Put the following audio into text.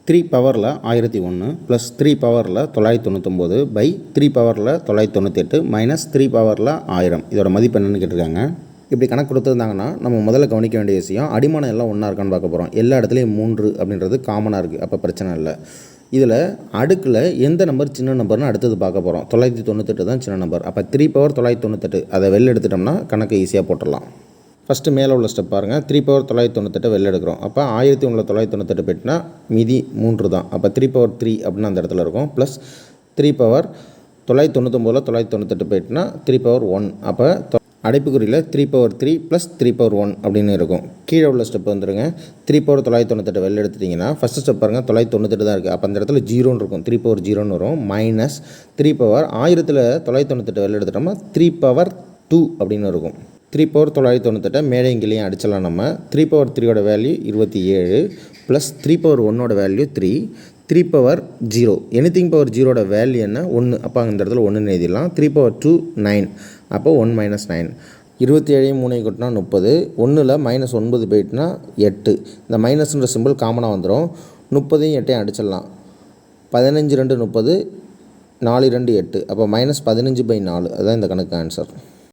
3 பவரில் 1001 ப்ளஸ் 3 பவரில் 999 பை 3 பவரில் 998 மைனஸ் 3 பவரில் 1000 இதோட மதிப்பு என்னென்னு கேட்டிருக்காங்க. இப்படி கணக்கு கொடுத்துருந்தாங்கன்னா நம்ம முதல்ல கவனிக்க வேண்டிய விஷயம் அடிமானம் எல்லாம் ஒன்றா இருக்கான்னு பார்க்க போகிறோம். எல்லா இடத்துலையும் 3 அப்படின்றது காமனாக இருக்குது, அப்போ பிரச்சனை இல்லை. இதில் அடுக்கில் எந்த நம்பர் சின்ன நம்பர்னு அடுத்தது பார்க்க போகிறோம். 998 தான் சின்ன நம்பர். அப்போ 3 பவர் 998 அதை வெளில எடுத்துட்டோம்னா கணக்கு ஈஸியாக போட்டுடலாம். ஃபஸ்ட்டு மேலே உள்ள ஸ்டெப் பாருங்கள். 3 பவர் 998 வெளில எடுக்கிறோம். அப்போ 100998 போயிட்டுனா மீதி 3 தான். அப்போ 3 பவர் 3 அப்படின்னு அந்த இடத்துல இருக்கும். Plus 3 power 999 998 போயிட்டுனா 3 power 1. அப்போ அடைப்புக்குறியில் 3 பவர் 3 ப்ளஸ் 3 பவர் 1 அப்படின்னு இருக்கும். கீழே உள்ள ஸ்டெப் வந்துடுங்க. 3 பவர் 998 வெளில எடுத்துட்டிங்கன்னா ஃபஸ்ட்டு ஸ்டெப் பாருங்கள் 998 தான் இருக்குது. அப்போ அந்த இடத்துல 0 இருக்கும். 3 பவர் 0 வரும். மைனஸ் 3 பவர் 100998 வெளில எடுத்துட்டோம்னா 3 பவர் 2 அப்படின்னு இருக்கும். 3 பவர் 998 மேலே இங்கேயும் அடிச்சலாம். நம்ம 3 பவர் 3யோட வேல்யூ 27 ப்ளஸ் 3 பவர் 1ஓட வேல்யூ 3 3 பவர் 0 எனிதிங் பவர் 0ஓட வேல்யூ என்ன 1. அப்போ அந்த இடத்துல 1 எழுதிடலாம். 3 பவர் 2 9. அப்போ 1 மைனஸ் 9. 27 3 கொட்டினா 30. 1ல் மைனஸ் 9 போயிட்டுனா 8. இந்த மைனஸ்ன்ற சிம்பிள் காமனாக வந்துடும். 30 8 அடிச்சிடலாம். 15 2 30 4 2 8. அப்போ மைனஸ் 15/4 அதுதான் இந்த கணக்கு ஆன்சர்.